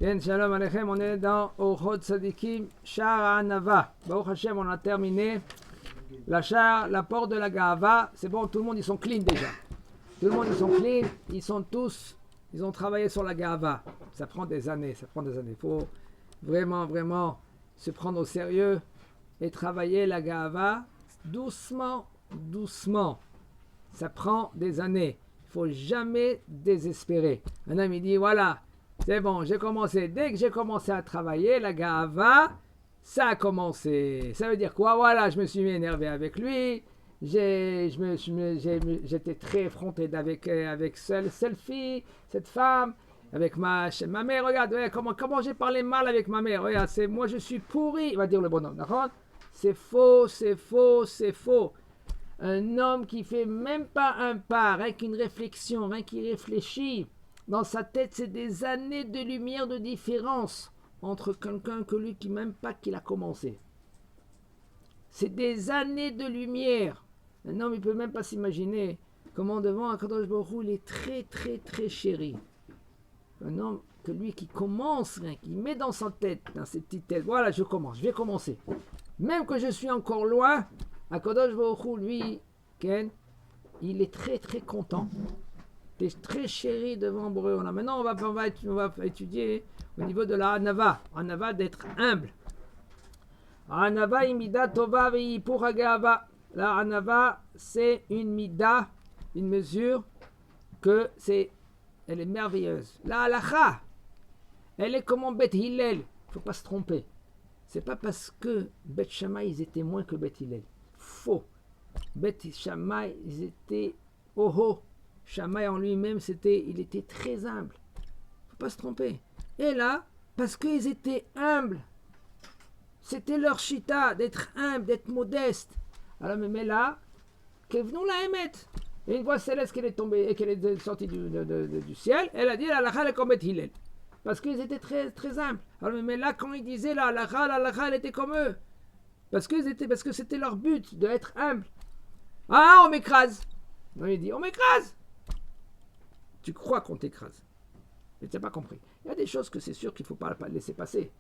Bien, shalom aleichem, on est dans Orchot Tzadikim, Shar Anava. Baruch Hashem, on a terminé. La porte de la Gahava, c'est bon, tout le monde, ils sont clean déjà. Tout le monde, ils sont clean, ils ont travaillé sur la Gahava. Ça prend des années. Il faut vraiment se prendre au sérieux et travailler la Gahava doucement. Ça prend des années. Il ne faut jamais désespérer. Un homme, il dit, voilà, c'est bon, j'ai commencé. Dès que j'ai commencé à travailler, la Gahava, ça a commencé. Ça veut dire quoi? Voilà, je me suis énervé avec lui. J'étais très effronté avec cette fille, cette femme, avec ma mère. Regarde, comment j'ai parlé mal avec ma mère. Regarde, moi je suis pourri, il va dire le bonhomme. D'accord? C'est faux. Un homme qui fait même pas un pas, rien qu'une réflexion, rien qui réfléchit, dans sa tête, c'est des années de lumière de différence entre quelqu'un que lui qui même pas qu'il a commencé. C'est des années de lumière. Un homme, il peut même pas s'imaginer comment devant Akadosh Baruch Hu, il est très chéri. Un homme que lui qui commence, rien, qui met dans sa tête, dans ses petites têtes, voilà, je vais commencer. Même que je suis encore loin, Akadosh Baruch Hu, lui, Ken, il est très content. Il est très chéri devant Boré. Maintenant, on va étudier au niveau de la Hanava. Hanava, d'être humble. Hanava imida tova ve'ipur hagava. La Hanava, c'est une mida, une mesure elle est merveilleuse. La halacha, elle est comme en Bet Hillel. Il ne faut pas se tromper. C'est pas parce que Bet Shammai, ils étaient moins que Bet Hillel. Faux. Bet Shammai, ils étaient Shammai en lui-même, il était très humble. Il ne faut pas se tromper. Et là, parce qu'ils étaient humbles, c'était leur chita d'être humble, d'être modeste. Alors, mais là, qu'venons la émettre. Et une voix céleste qu'elle est tombée et qu'elle est sortie du ciel, elle a dit la halakha est comme Bet Hillel. Parce qu'ils étaient très humbles. Alors, mais là, quand ils disaient la halakha, elle était comme eux. Parce que c'était leur but d'être humble. Ah, on m'écrase. Non, il dit on m'écrase. Tu crois qu'on t'écrase. Mais tu n'as pas compris. Il y a des choses que c'est sûr qu'il ne faut pas laisser passer.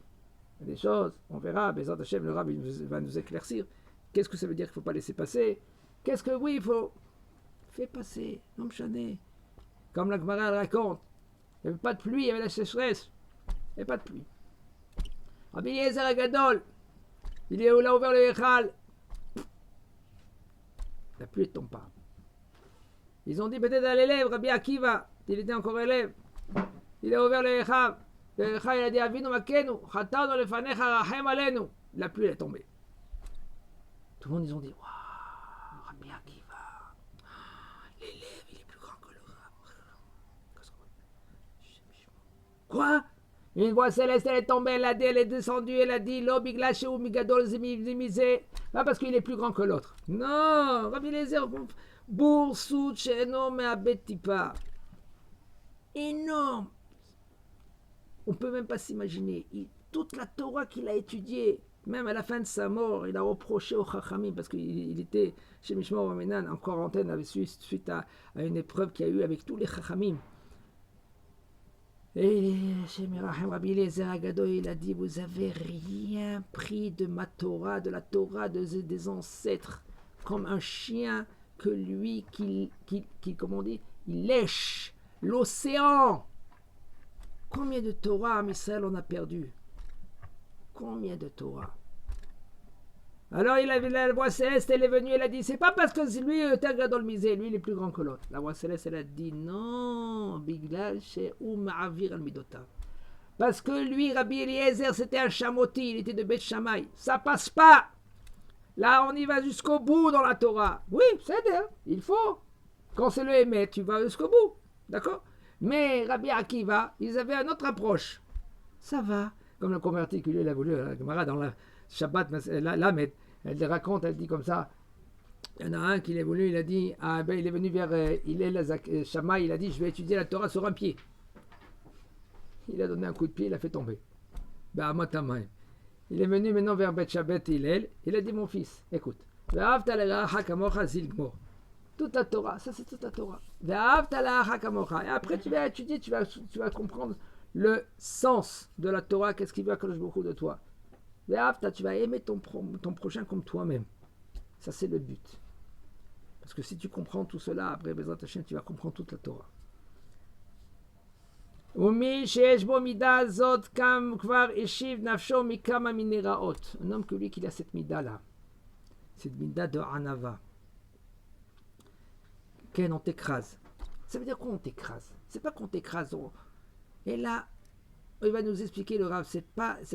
Il y a des choses, on verra, Bézat Hashem, le Rav va nous éclaircir. Qu'est-ce que ça veut dire qu'il ne faut pas laisser passer? Qu'est-ce que oui, il faut? Fais passer, non me chaner. Comme la Gemara raconte, il n'y avait pas de pluie, il y avait la sécheresse. Il n'y avait pas de pluie. Rabbi Eliezer Agadol, il a ouvert le Echal. La pluie ne tombe pas. Ils ont dit peut-être à l'élève, Rabbi Akiva, il était encore élève. Il a ouvert le Echal. Le Echal, il a dit Avinu Makenu, Chatanu lefanecha rachem alenu. La pluie est tombée. Tout le monde, ils ont dit waouh, Rabbi Akiva, l'élève, il est plus grand que le Rav. Quoi? Une voix céleste, elle est tombée, elle est descendue, elle a dit Lo biglache ou migadol zimizé. Pas parce qu'il est plus grand que l'autre. Non, Rabbi Eliezer, Boursout chez énorme à Betipa. Énorme. On ne peut même pas s'imaginer. Toute la Torah qu'il a étudiée, même à la fin de sa mort, il a reproché au Chachamim parce qu'il était chez Mishmor Wamenan en quarantaine suite à une épreuve qu'il y a eu avec tous les Chachamim. Et chez Mirachem Rabbi Eliezer Agado, il a dit vous avez rien pris de ma Torah, de la Torah des ancêtres, comme un chien que lui qui comment on dit, il lèche l'océan. Combien de Torah à Israël on a perdu? Combien de Torah? Alors il avait la voix céleste, elle est venue, elle a dit c'est pas parce que lui Gadol Misé, lui il est plus grand que l'autre. La voix céleste elle a dit non, Biglal chez Ma'avir al Midota. Parce que lui, Rabbi Eliezer, c'était un chamoti, il était de Beth Shammai. Ça passe pas. Là on y va jusqu'au bout dans la Torah. Oui, c'est bien, il faut. Quand c'est le Hémet, tu vas jusqu'au bout. D'accord? Mais Rabbi Akiva, ils avaient une autre approche. Ça va. Comme le converti que lui, il a voulu, la Gemara dans la Shabbat, Lamed, elle raconte, elle dit comme ça. Il y en a un qui l'a voulu, il a dit, il est venu vers Shammai, il a dit, je vais étudier la Torah sur un pied. Il a donné un coup de pied, il a fait tomber. Il est venu maintenant vers Bet Shabbat Hillel, il a dit, mon fils, écoute, toute la Torah, ça c'est toute la Torah. Et après tu vas étudier, tu vas comprendre le sens de la Torah, qu'est-ce qu'il veut Akadosh Baruch Hu de toi. Tu vas aimer ton prochain comme toi-même. Ça, c'est le but. Parce que si tu comprends tout cela, après Bezrat Hashem, tu vas comprendre toute la Torah. Un homme que lui qui a cette mida-là, cette mida de Anava, qu'on t'écrase. Ça veut dire qu'on t'écrase. C'est pas qu'on t'écrase. Et là, il va nous expliquer le Rav, c'est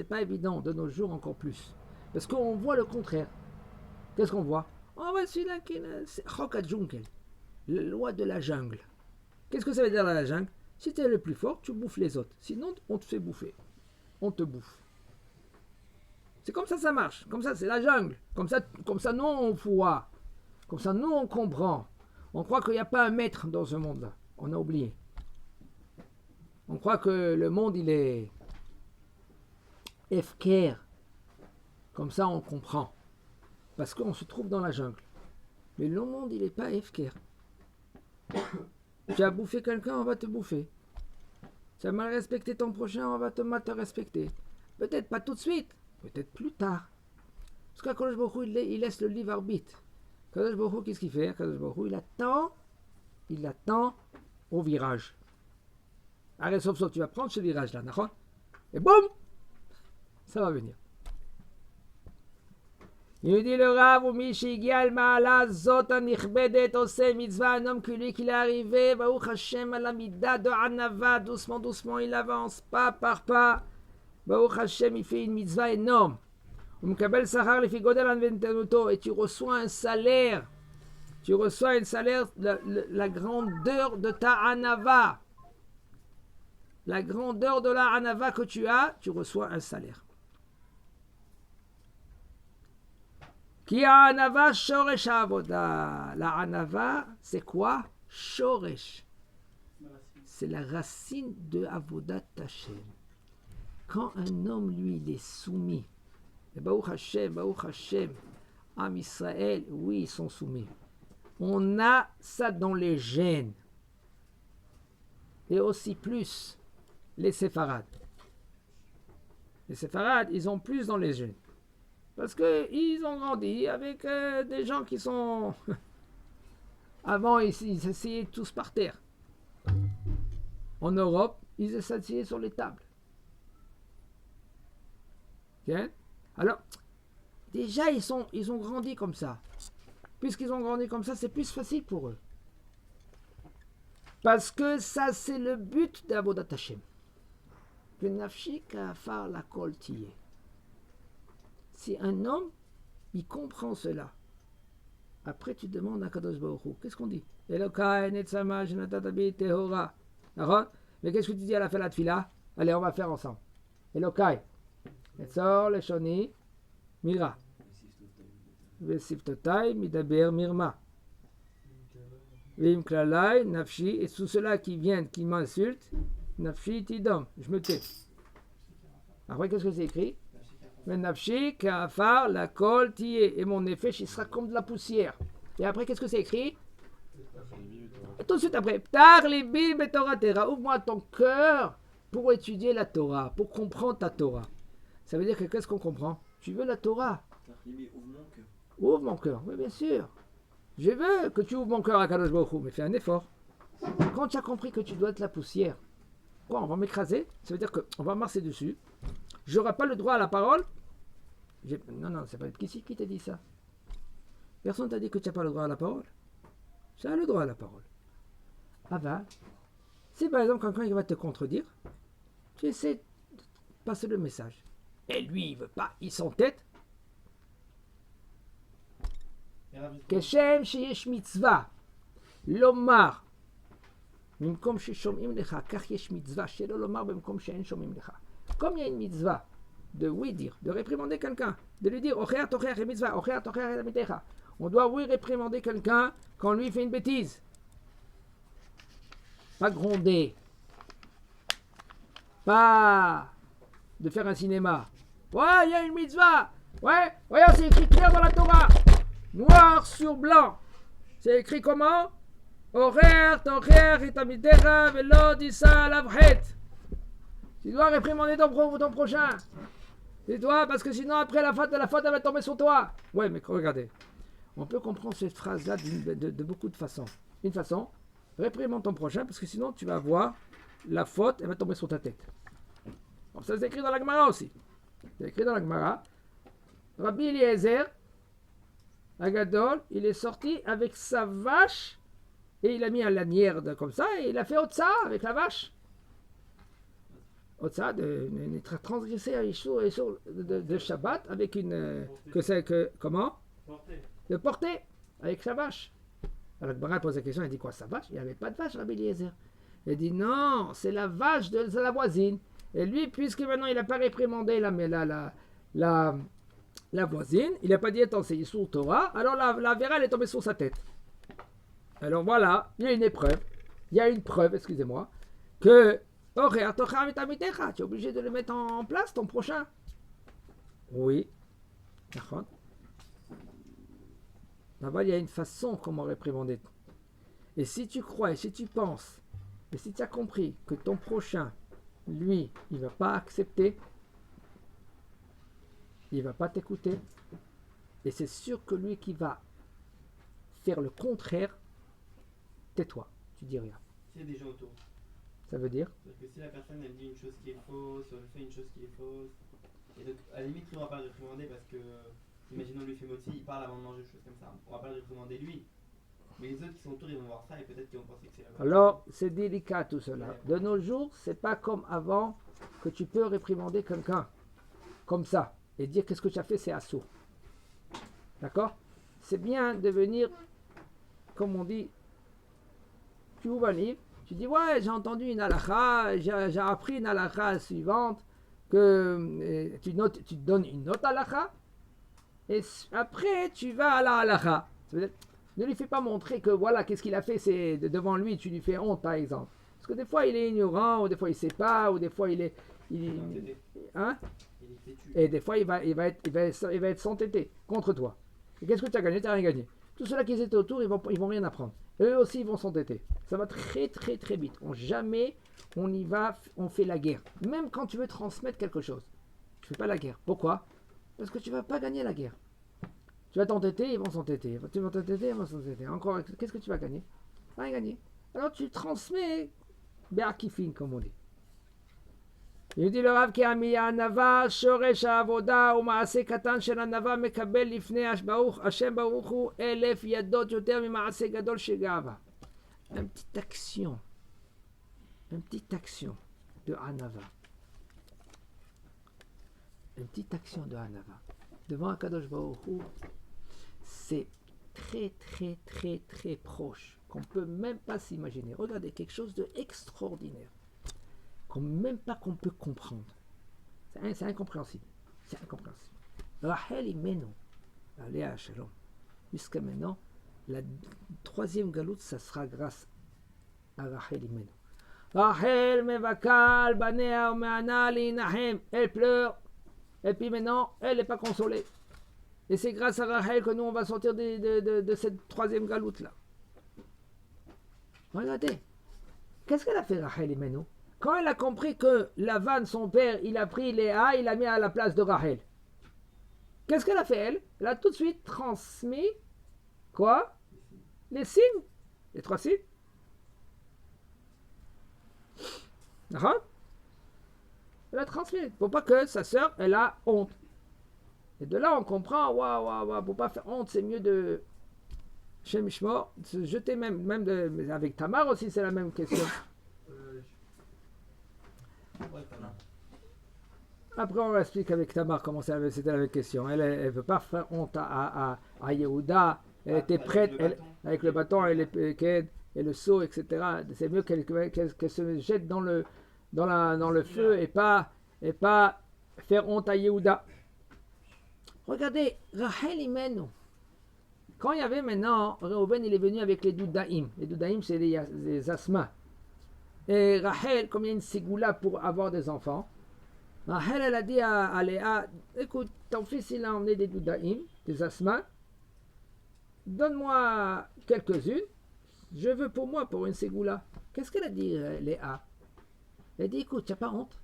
pas évident de nos jours encore plus. Parce qu'on voit le contraire. Qu'est-ce qu'on voit? On voit celui-là qui est Chok Jungle, la loi de la jungle. Qu'est-ce que ça veut dire la jungle? Si tu es le plus fort, tu bouffes les autres. Sinon, on te fait bouffer. On te bouffe. C'est comme ça marche. Comme ça, c'est la jungle. Comme ça nous, on voit. Comme ça, nous, on comprend. On croit qu'il n'y a pas un maître dans ce monde-là. On a oublié. On croit que le monde, il est efker. Comme ça, on comprend. Parce qu'on se trouve dans la jungle. Mais le monde, il n'est pas efker. Tu as bouffé quelqu'un, on va te bouffer. Tu as mal respecté ton prochain, on va te mal te respecter. Peut-être pas tout de suite, peut-être plus tard. Parce qu'Akadosh Baruch Hu, il laisse le libre arbitre. Akadosh Baruch Hu, qu'est-ce qu'il fait? Akadosh Baruch Hu, il attend au virage. Allez, sauf, tu vas prendre ce virage-là, d'accord? Et boum! Ça va venir. Il dit le Rav, un homme que lui qu'il est arrivé, Baruch Hashem, à la mida de Anava, doucement, doucement, il avance, pas par pas. Baruch Hashem, il fait une mitzvah énorme. Et tu reçois un salaire. Tu reçois un salaire, la grandeur de ta Anava. La grandeur de la Anava que tu as, tu reçois un salaire. Qui a Anava, Shoresh Avoda. La Anava, c'est quoi? Shoresh. C'est la racine de Avodat Hashem. Quand un homme, lui, il est soumis, et Baruch Hashem, Am Israël, oui, ils sont soumis. On a ça dans les gènes. Et aussi plus les séfarades. Les séfarades, ils ont plus dans les gènes. Parce qu'ils ont grandi avec des gens qui sont... Avant, ils s'asseyaient tous par terre. En Europe, ils s'asseyaient sur les tables. Okay? Alors, déjà, ils ont grandi comme ça. Puisqu'ils ont grandi comme ça, c'est plus facile pour eux. Parce que ça, c'est le but d'Avodat Hashem. Que nafshi ka'afar la kol tiyeh. Si un homme, il comprend cela, après tu demandes à Kadosh Baruch Hu, qu'est-ce qu'on dit? Elokai netzama jenatatabi tehora. D'accord? Mais qu'est-ce que tu dis à la fin de la tfila? Allez, on va faire ensemble. Elokai netzor leshoni mira. Vesiftotai midaber mirma. Vim klalai nafshi. Et tout cela qui viennent, qui m'insultent, nafshi tidom. Je me tais. Après, qu'est-ce que c'est écrit? Mais nafshi ka'afar la kol tiyeh. Et mon effet, il sera comme de la poussière. Et après, qu'est-ce que c'est écrit? Et tout de suite après, Ptar libi betorah tera. Ouvre-moi ton cœur pour étudier la Torah, pour comprendre ta Torah. Ça veut dire que qu'est-ce qu'on comprend? Tu veux la Torah? Ouvre mon cœur. Oui, bien sûr. Je veux que tu ouvres mon cœur à Kadosh Baruch Hu, mais fais un effort. Quand tu as compris que tu dois être la poussière, quoi, on va m'écraser? Ça veut dire qu'on va marcher dessus. Je n'aurai pas le droit à la parole. Non, c'est pas qui t'a dit ça? Personne t'a dit que tu n'as pas le droit à la parole. Tu as le droit à la parole. Ah ben, si par exemple quelqu'un va te contredire, tu essaies de passer le message. Et lui, il veut pas, il s'entête. Keshem sheyesh mitzvah, lomar, במקום ששומעים לך, כך יש מצווה שלא לומר במקום שאין שומעים לך. Comme il y a une mitzvah de oui dire, de réprimander quelqu'un, de lui dire Ocher tocher et mitzvah, Ocher tocher et mitecha. On doit oui réprimander quelqu'un quand lui fait une bêtise. Pas gronder. Pas de faire un cinéma. Ouais, il y a une mitzvah. Ouais, regarde, c'est écrit clair dans la Torah. Noir sur blanc. C'est écrit comment? Ocher tocher et mitecha velo disa lavhet. Tu dois réprimander ton prochain. C'est toi, parce que sinon, après la faute, elle va tomber sur toi. Ouais, mais regardez. On peut comprendre cette phrase-là de beaucoup de façons. Une façon, réprimande ton prochain, parce que sinon, tu vas voir la faute, elle va tomber sur ta tête. Bon, ça, c'est écrit dans la Gemara aussi. C'est écrit dans la Gemara. Rabbi Eliezer, Agadol, il est sorti avec sa vache, et il a mis un lanière comme ça, et il a fait Otsa avec la vache. Otsa, de transgresser un issur de Shabbat avec une. Comment de porter avec sa vache. Alors le Gemara pose la question, il dit quoi, sa vache? Il n'y avait pas de vache, Rabbi Eliezer. Il dit non, c'est la vache de la voisine. Et lui, puisque maintenant il n'a pas réprimandé la voisine, il n'a pas dit attends, c'est sur Torah, alors la verra, elle est tombée sur sa tête. Alors voilà, il y a une épreuve, excusez-moi, que tu es obligé de le mettre en place, ton prochain. Oui. Là-bas, il y a une façon comment réprimander. Et si tu crois, et si tu penses, et si tu as compris que ton prochain, lui, il ne va pas accepter, il ne va pas t'écouter, et c'est sûr que lui qui va faire le contraire, tais-toi, tu dis rien. S'il y a des gens autour. Ça veut dire Parce que si la personne elle dit une chose qui est fausse, elle fait une chose qui est fausse, et donc à la limite, on ne va pas le réprimander parce que, imaginons lui fait moti, il parle avant de manger, des choses comme ça. On ne va pas le réprimander lui. Mais les autres qui sont autour, ils vont voir ça et peut-être qu'ils vont penser que c'est la bonne. Alors, c'est délicat tout cela. De nos jours, c'est pas comme avant que tu peux réprimander quelqu'un comme ça et dire qu'est-ce que tu as fait, c'est assourd. D'accord? C'est bien de venir, comme on dit, tu ouvres un livre, tu dis ouais, j'ai entendu une halakha, j'ai appris une halakha suivante, que tu te donnes une autre halakha, et après tu vas à la halakha. Ça veut dire, ne lui fais pas montrer que voilà, qu'est-ce qu'il a fait, c'est devant lui, tu lui fais honte par exemple. Parce que des fois il est ignorant, ou des fois il ne sait pas, ou des fois il est. Hein? Et des fois il va être s'entêter contre toi. Et qu'est-ce que tu as gagné? Tu n'as rien gagné. Tous ceux-là qui étaient autour, ils vont rien apprendre. Eux aussi ils vont s'entêter. Ça va très très très vite. Jamais on y va, on fait la guerre. Même quand tu veux transmettre quelque chose, tu ne fais pas la guerre. Pourquoi? Parce que tu ne vas pas gagner la guerre. Tu vas t'entêter, ils vont s'entêter. Tu vas t'entêter, ils vont s'entêter. Encore, qu'est-ce que tu vas gagner? Rien gagner. Alors tu transmets Be'akifin, comme on dit. Il dit le Rav qui a mis Anava, Shoresh Avoda, ou Maase Katan shel Anava, Mekabel Lifnei Hashem Baruch Hu, Elef Yadot Yoter mi Maase Gadol Shegava. Une petite action de Anava. Une petite action de Anava. Devant Akadosh Baruch Hu, c'est très très très très proche, qu'on ne peut même pas s'imaginer. Regardez, quelque chose d'extraordinaire, même pas qu'on peut comprendre. C'est incompréhensible. C'est incompréhensible. Rachel Imenu, allez à Shalom. Jusqu'à maintenant, la troisième galoute, ça sera grâce à Rachel Imenu. Rachel mevakal banea umeana linahem. Elle pleure, et puis maintenant, elle n'est pas consolée. Et c'est grâce à Rachel que nous, on va sortir de cette troisième galoute-là. Regardez. Qu'est-ce qu'elle a fait, Rachel Imenu? Quand elle a compris que Lavan, son père, il a pris Léa, il l'a mis à la place de Rachel. Qu'est-ce qu'elle a fait, elle? Elle a tout de suite transmis, quoi? Les signes. Les 3 signes. D'accord? Elle a transmis. Pour pas que sa sœur, elle a honte. Et de là, on comprend, waouh, pour pas faire honte, c'est mieux de Shem Shmor, se jeter même avec Tamar aussi, c'est la même question. Après, on explique avec Tamar comment c'était la même question. Elle ne veut pas faire honte à Yehuda. Elle était prête, avec le bâton et le seau, etc. C'est mieux qu'elle se jette dans le feu et pas faire honte à Yehuda. Regardez, Rachel Imenu. Quand il y avait maintenant, Reuben il est venu avec les Doudaïm. Les Doudaïm, c'est les asthmas. Et Rachel, comme il y a une ségoula pour avoir des enfants, Rachel, elle a dit à Léa, écoute, ton fils, il a emmené des Doudaïm, des asthmas. Donne-moi quelques-unes. Je veux pour moi, pour une ségoula. Qu'est-ce qu'elle a dit, Léa? Elle a dit, écoute, tu n'as pas honte.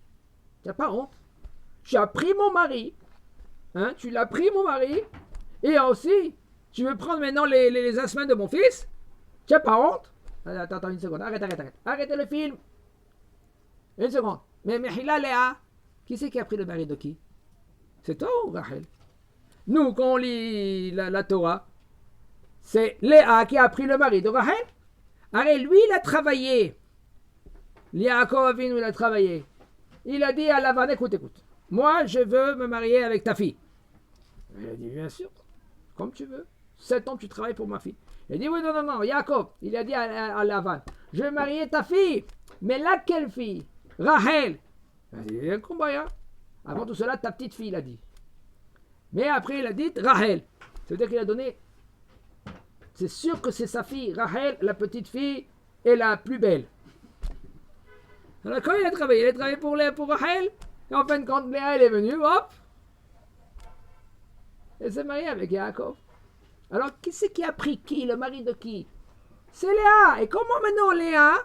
Tu n'as pas honte? Tu as pris mon mari. Hein? Tu l'as pris, mon mari. Et aussi, tu veux prendre maintenant les assemins de mon fils? Tu n'as pas honte? Attends une seconde. Arrête. Arrêtez le film. Une seconde. Mais Mehila, Léa, qui c'est qui a pris le mari de qui? C'est toi ou Rachel? Nous, quand on lit la Torah, c'est Léa qui a pris le mari de Rachel. Arrête, lui, il a travaillé. Yaakov Avinu, il a travaillé. Il a dit à Lavan, écoute. Moi, je veux me marier avec ta fille. Il a dit, bien sûr, comme tu veux. 7 ans, tu travailles pour ma fille. Il a dit, oui, non, Yaakov. Il a dit à Lavan, je veux marier ta fille. Mais laquelle fille? Rachel. Il a dit, il y a un combat, hein. Avant tout cela, ta petite fille, il a dit. Mais après, il a dit Rachel. Ça veut dire qu'il a donné. C'est sûr que c'est sa fille, Rachel, la petite fille, est la plus belle. Alors, quand il a travaillé pour Rachel. Et en fin de compte, Léa, elle est venue, hop. Elle s'est mariée avec Yaakov. Alors, qui c'est qui a pris qui? Le mari de qui? C'est Léa. Et comment maintenant Léa,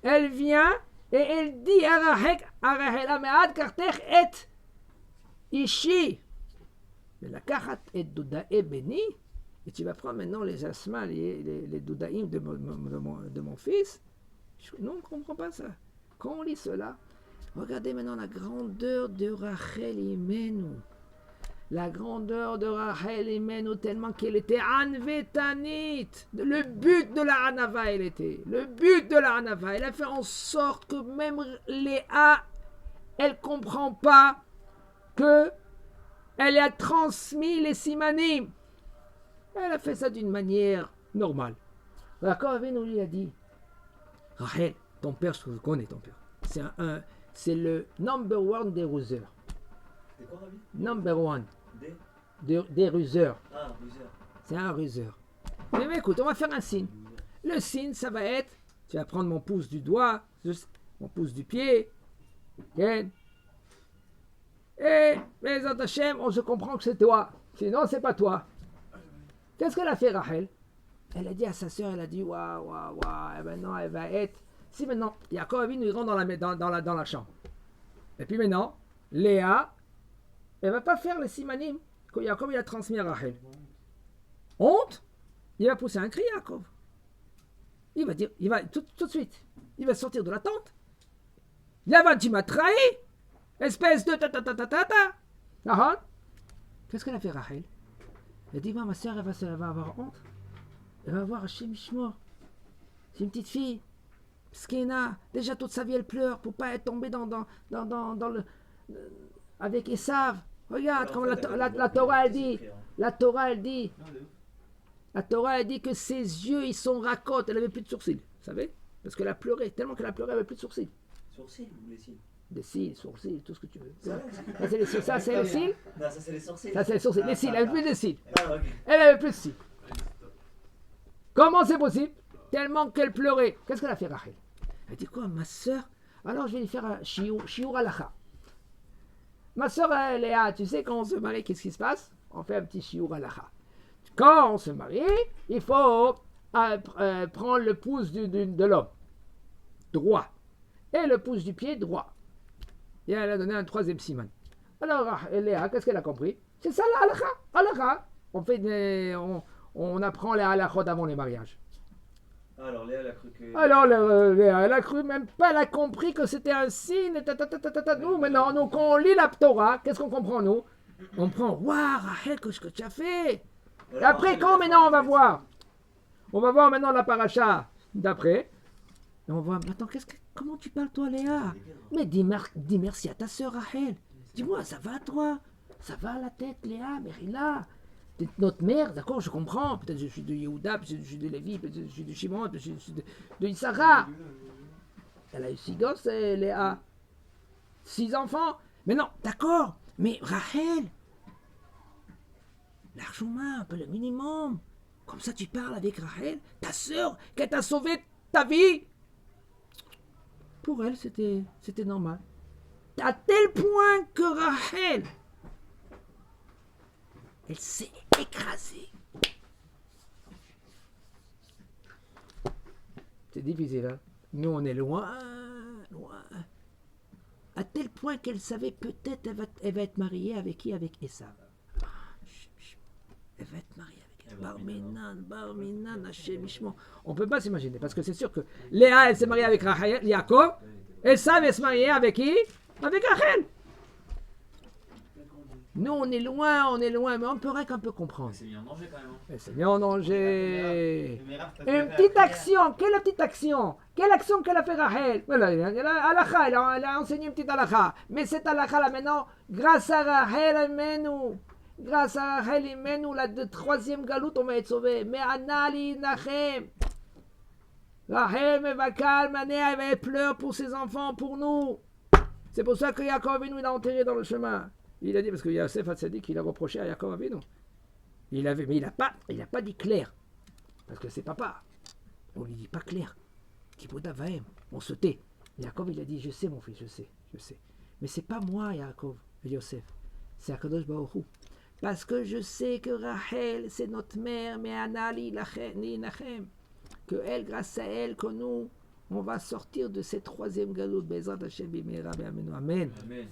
elle vient et elle dit à Rachel, Amead kartech et ishi. Mais la karat et doudae béni. Et tu vas prendre maintenant les asmas, les doudaïm de mon fils. Non, on ne comprend pas ça. Quand on lit cela, regardez maintenant la grandeur de Rachel Imenu. La grandeur de Rachel Imenu, tellement qu'elle était anvetanit. Le but de la Hanava, elle était. Le but de la Hanava. Elle a fait en sorte que même Léa, elle ne comprend pas que elle a transmis les simanim. Elle a fait ça d'une manière normale. D'accord, Avinu lui a dit, Rachel, ton père, je connais ton père. C'est le number one des ruseurs. C'est quoi, Rabbi? Number one. Des ruseurs. Ah, ruseur. C'est un ruseur. Mais écoute, on va faire un signe. Le signe, ça va être, tu vas prendre mon pouce du doigt, mon pouce du pied. Okay. Et, mais Hachem, on se comprend que c'est toi. Sinon, c'est pas toi. Qu'est-ce qu'elle a fait, Rachel? Elle a dit à sa sœur, elle a dit, waouh, et maintenant, elle va être... Si maintenant, Yaakov Avinu, il rentre dans la chambre. Et puis maintenant, Léa, elle va pas faire les simanim que Yaakov il a transmis à Rachel. Honte? Il va pousser un cri, Yaakov. Il va dire, il va tout de suite, il va sortir de la tente. Lavan, tu m'as trahi, espèce de ta. Qu'est-ce qu'elle a fait, Rachel? Elle dit, ma soeur, elle va avoir honte. Elle va avoir Hachem Ishmor. C'est une petite fille. Skena, déjà toute sa vie, elle pleure pour pas être tombée dans le... avec Esav. Regarde comment la Torah, elle dit. La Torah, elle dit. La Torah, elle dit que ses yeux, ils sont racottes. Elle avait plus de sourcils. Vous savez? Parce qu'elle a pleuré. Tellement qu'elle a pleuré, elle avait plus de sourcils. Sourcils ou les cils? Des cils, sourcils, tout ce que tu veux. Ça, c'est les cils. Non, ça, c'est les sourcils. Ça, c'est les sourcils. Les cils, elle avait plus de cils. Ah, ok. Elle avait plus de cils. Comment c'est possible? Tellement qu'elle pleurait. Qu'est-ce qu'elle a fait, Rachel? Elle dit quoi, ma soeur? Alors je vais lui faire un shiur halacha. Ma soeur Léa, tu sais, quand on se marie, qu'est-ce qui se passe? On fait un petit shiur halacha. Quand on se marie, il faut prendre le pouce de l'homme, droit, et le pouce du pied, droit. Et elle a donné un troisième siman. Alors Léa, qu'est-ce qu'elle a compris? C'est ça la halacha. Halacha. On apprend les halachot avant les mariages. Alors Léa, elle a cru que... Alors Léa, elle a cru, même pas, elle a compris que c'était un signe. Nous, maintenant, nous, quand on lit la Torah, qu'est-ce qu'on comprend, nous? On prend, waouh, Rachel, qu'est-ce que tu as fait? Et après, quand maintenant on va voir? On va voir maintenant la paracha d'après. Et on voit, attends, comment tu parles, toi, Léa? Mais dis merci à ta sœur, Rachel. Dis-moi, ça va, toi? Ça va la tête, Léa, Mérila? T'es notre mère, d'accord, je comprends. Peut-être je suis de Yehuda, peut-être je suis de Lévi, peut-être je suis de Shimon, peut-être je suis de Issachar. Elle a eu 6 gosses, Léa. 6 enfants. Mais non, d'accord. Mais Rachel, largement, un peu le minimum. Comme ça, tu parles avec Rachel, ta sœur, qui t'a sauvé ta vie. Pour elle, c'était normal. À tel point que Rachel, elle s'est écrasée. C'est difficile, hein? Nous, on est loin. à tel point qu'elle savait peut-être elle va être mariée avec qui? Avec Esav. Elle va être mariée avec Esav. Bar Minan, Hashem Ishmo. On ne peut pas s'imaginer, parce que c'est sûr que Léa, elle s'est mariée avec Rachel, Yaakov. Esav, elle s'est mariée avec qui? Avec Rachel. Nous, on est loin, mais on pourrait qu'un peu comprendre. C'est mis en danger quand même. Hein. Elle s'est mis en danger. Mais Rav, parce Une que petite la action. Quelle est la petite action? Quelle action qu'elle a fait Rachel? Voilà, elle a enseigné une petite halakha. Mais cette halakha là maintenant, grâce à Rachel Imenu, la troisième galoute, on va être sauvé. Mais Anali Nachem. Rachel Mevakal, Mané, elle pleure pour ses enfants, pour nous. C'est pour ça que Yaakov Avinu il a enterré dans le chemin. Il a dit, parce que Yosef Hatzadik, il a reproché à Yaakov Avinu. Mais il n'a pas dit clair. Parce que c'est papa. On lui dit pas clair. Kiboda Vahem. On se tait. Yaakov, il a dit, je sais mon fils, je sais. Mais c'est pas moi, Yaakov, Yosef. C'est Akadosh Baruch Hu. Parce que je sais que Rachel, c'est notre mère, mais Anali Nachem. Que elle, grâce à elle, que nous, on va sortir de cette troisième galoute. Bezrat Hashem Bimera Be'amenu. Amen. Amen.